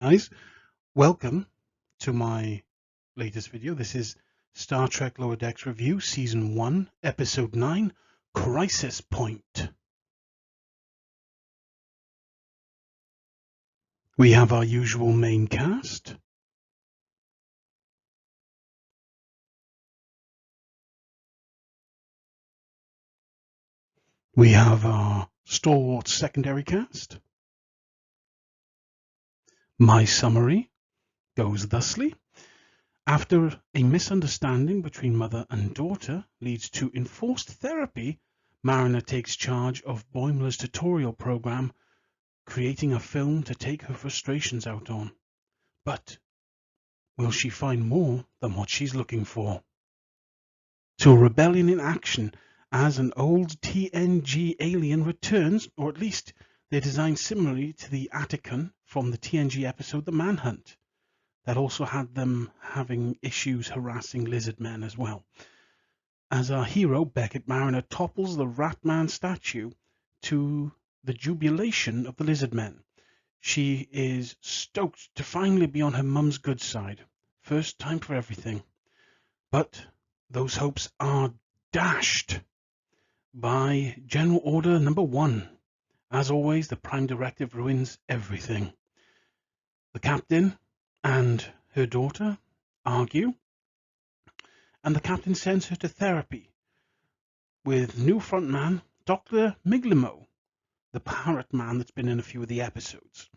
Guys, welcome to my latest video. This is Star Trek Lower Decks Review, Season 1, Episode 9, Crisis Point. We have our usual main cast. We have our stalwart secondary cast. My summary goes thusly. After a misunderstanding between mother and daughter leads to enforced therapy, Mariner takes charge of Boimler's tutorial program, creating a film to take her frustrations out on. But will she find more than what she's looking for? To a rebellion in action as an old TNG alien returns, or at least they're designed similarly to the Atticon from the TNG episode The Manhunt. That also had them having issues harassing lizard men as well. As our hero, Beckett Mariner, topples the Ratman statue to the jubilation of the lizard men. She is stoked to finally be on her mum's good side. First time for everything. But those hopes are dashed by General Order Number 1. As always, the Prime Directive ruins everything. The captain and her daughter argue, and the captain sends her to therapy with new frontman Dr. Miglimo, the parrot man that's been in a few of the episodes,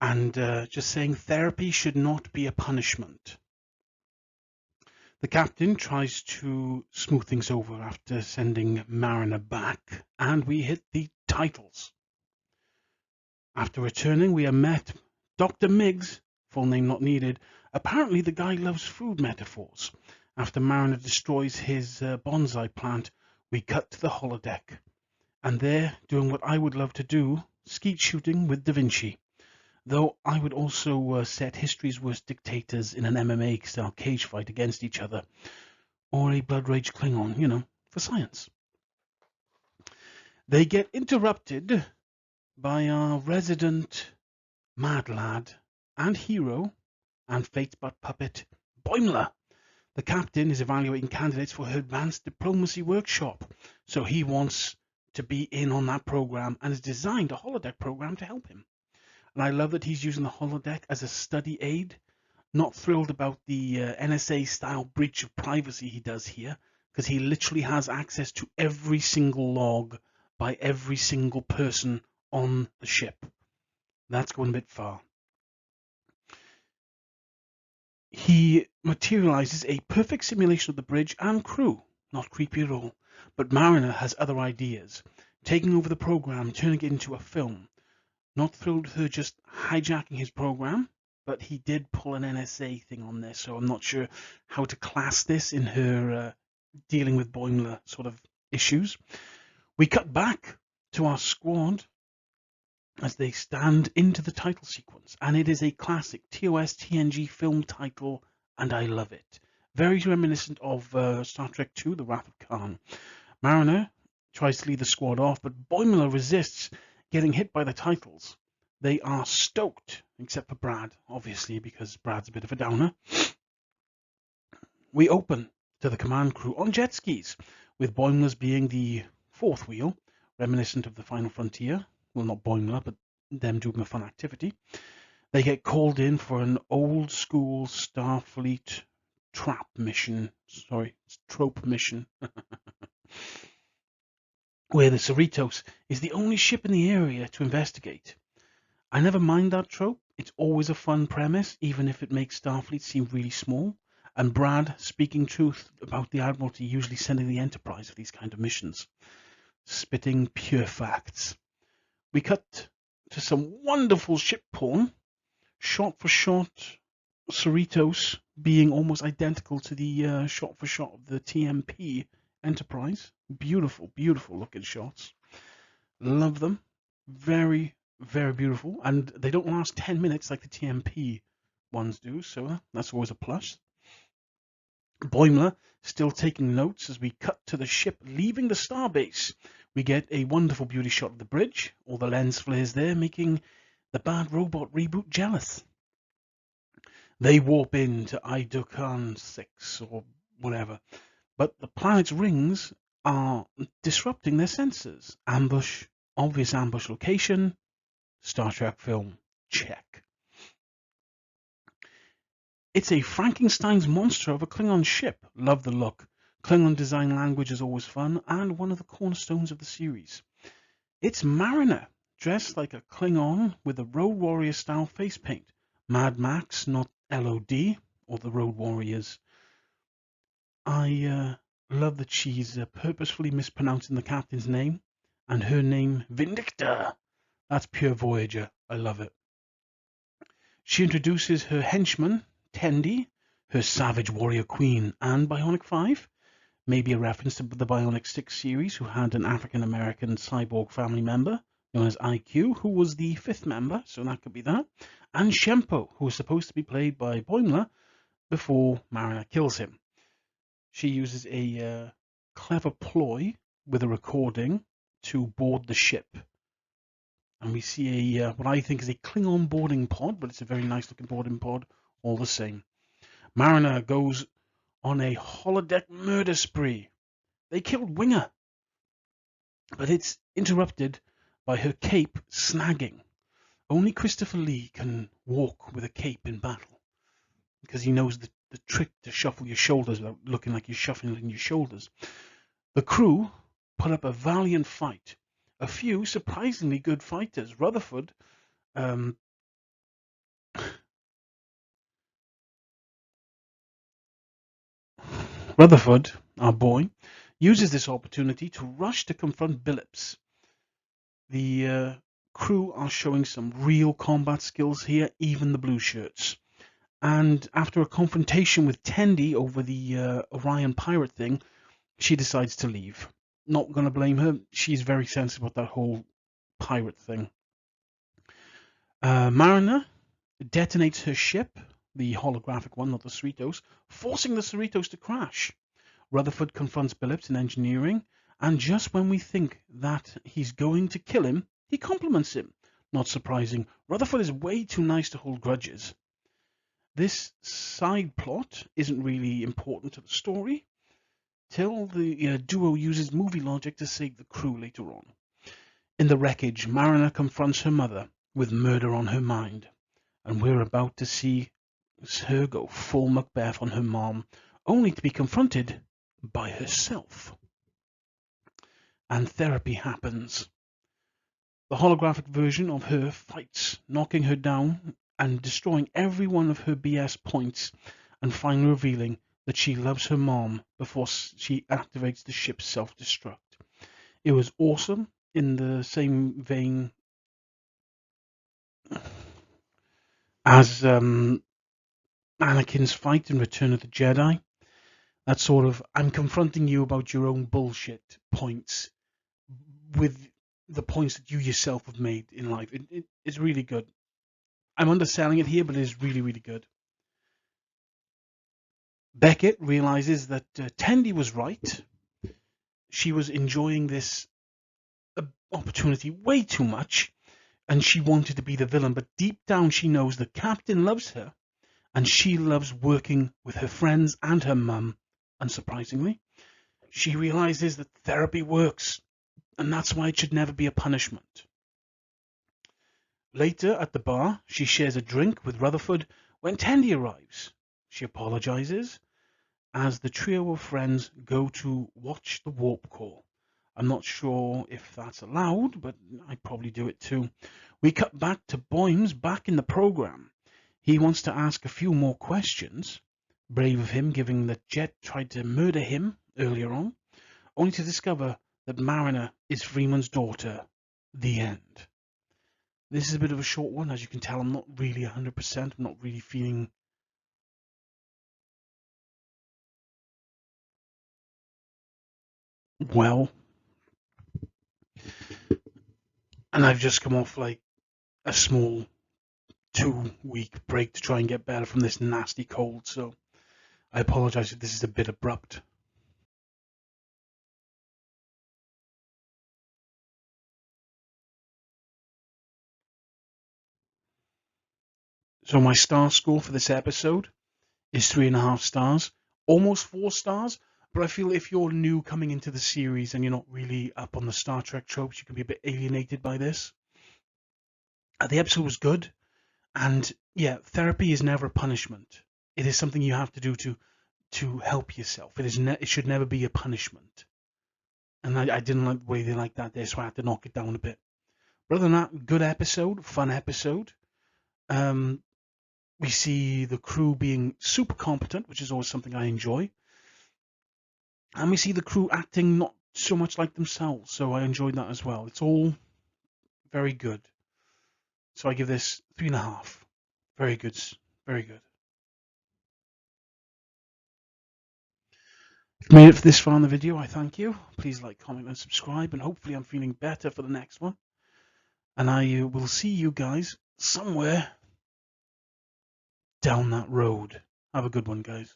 and just saying therapy should not be a punishment. The captain tries to smooth things over after sending Mariner back, and we hit the titles. After returning, we are met Dr. Miggs, full name not needed. Apparently the guy loves food metaphors. After Mariner destroys his bonsai plant, we cut to the holodeck, and there, doing what I would love to do, skeet shooting with Da Vinci. Though I would also set history's worst dictators in an MMA-style cage fight against each other, or a Blood Rage Klingon, for science. They get interrupted by our resident mad lad and hero and fate's butt puppet, Boimler. The captain is evaluating candidates for her advanced diplomacy workshop, so he wants to be in on that program and has designed a holodeck program to help him. And I love that he's using the holodeck as a study aid. Not thrilled about the NSA-style breach of privacy he does here, because he literally has access to every single log by every single person on the ship. That's going a bit far. He materializes a perfect simulation of the bridge and crew. Not creepy at all. But Mariner has other ideas, taking over the program, turning it into a film. Not thrilled with her just hijacking his program, but he did pull an NSA thing on there, so I'm not sure how to class this in her dealing with Boimler sort of issues. We cut back to our squad as they stand into the title sequence, and it is a classic TOS TNG film title, and I love it. Very reminiscent of Star Trek II, The Wrath of Khan. Mariner tries to lead the squad off, but Boimler resists, getting hit by the titles. They are stoked, except for Brad, obviously, because Brad's a bit of a downer. We open to the command crew on jet skis, with Boimler's being the fourth wheel, reminiscent of the Final Frontier. Well, not Boimler, but them doing a fun activity. They get called in for an old school Starfleet trope mission, where the Cerritos is the only ship in the area to investigate. I never mind that trope. It's always a fun premise, even if it makes Starfleet seem really small. And Brad speaking truth about the Admiralty usually sending the Enterprise for these kind of missions. Spitting pure facts. We cut to some wonderful ship porn, shot for shot Cerritos being almost identical to the shot for shot of the TMP Enterprise. Beautiful, beautiful looking shots. Love them. Very, very beautiful. And they don't last 10 minutes like the TMP ones do, so that's always a plus. Boimler still taking notes as we cut to the ship leaving the starbase. We get a wonderful beauty shot of the bridge, all the lens flares there, making the bad robot reboot jealous. They warp into Idokan 6 or whatever, but the planet's rings are disrupting their sensors. Ambush, obvious ambush location, Star Trek film, check. It's a Frankenstein's monster of a Klingon ship. Love the look. Klingon design language is always fun and one of the cornerstones of the series. It's Mariner, dressed like a Klingon with a Road Warrior style face paint. Mad Max, not LOD, or the Road Warriors. I love that she's purposefully mispronouncing the captain's name and her name Vindicta. That's pure Voyager. I love it. She introduces her henchman, Tendi, her savage warrior queen, and Bionic 5. Maybe a reference to the Bionic 6 series, who had an African American cyborg family member known as IQ, who was the fifth member, so that could be that. And Shempo, who was supposed to be played by Boimler before Mariner kills him. She uses a clever ploy with a recording to board the ship. And we see what I think is a Klingon boarding pod, but it's a very nice looking boarding pod all the same. Mariner goes on a holodeck murder spree. They killed Winger, but it's interrupted by her cape snagging. Only Christopher Lee can walk with a cape in battle because he knows the trick to shuffle your shoulders without looking like you're shuffling your shoulders. The crew put up a valiant fight. A few surprisingly good fighters. Um, Rutherford, our boy, uses this opportunity to rush to confront Billups. The crew are showing some real combat skills here, even the blue shirts. And after a confrontation with Tendi over the Orion pirate thing, she decides to leave. Not going to blame her. She's very sensitive about that whole pirate thing. Mariner detonates her ship, the holographic one, not the Cerritos, forcing the Cerritos to crash. Rutherford confronts Billups in engineering, and just when we think that he's going to kill him, he compliments him. Not surprising, Rutherford is way too nice to hold grudges. This side plot isn't really important to the story, till the duo uses movie logic to save the crew later on. In the wreckage, Mariner confronts her mother with murder on her mind, and we're about to see her go full Macbeth on her mom, only to be confronted by herself. And therapy happens. The holographic version of her fights, knocking her down and destroying every one of her BS points, and finally revealing that she loves her mom before she activates the ship's self-destruct. It was awesome in the same vein as Anakin's fight in Return of the Jedi. That sort of, I'm confronting you about your own bullshit points with the points that you yourself have made in life. It's really good. I'm underselling it here, but it is really, really good. Beckett realizes that Tendi was right. She was enjoying this opportunity way too much, and she wanted to be the villain. But deep down, she knows the captain loves her, and she loves working with her friends and her mum. Unsurprisingly, she realizes that therapy works, and that's why it should never be a punishment. Later at the bar, she shares a drink with Rutherford when Tendi arrives. She apologizes as the trio of friends go to watch the warp core. I'm not sure if that's allowed, but I'd probably do it too. We cut back to Boymes back in the program. He wants to ask a few more questions. Brave of him, given that Jet tried to murder him earlier on, only to discover that Mariner is Freeman's daughter. The end. This is a bit of a short one. As you can tell, I'm not really 100%. I'm not really feeling well. And I've just come off like a small 2-week break to try and get better from this nasty cold. So I apologize if this is a bit abrupt. So my star score for this episode is 3.5 stars, almost 4 stars. But I feel if you're new coming into the series and you're not really up on the Star Trek tropes, you can be a bit alienated by this. The episode was good, and yeah, therapy is never a punishment. It is something you have to do to help yourself. It should never be a punishment. And I didn't like the way they like that there, so I had to knock it down a bit. But other than that, good episode, fun episode. We see the crew being super competent, which is always something I enjoy. And we see the crew acting not so much like themselves, so I enjoyed that as well. It's all very good. So I give this 3.5. Very good, very good. If you made it this far in the video, I thank you. Please like, comment, and subscribe, and hopefully I'm feeling better for the next one. And I will see you guys somewhere down that road. Have a good one, guys.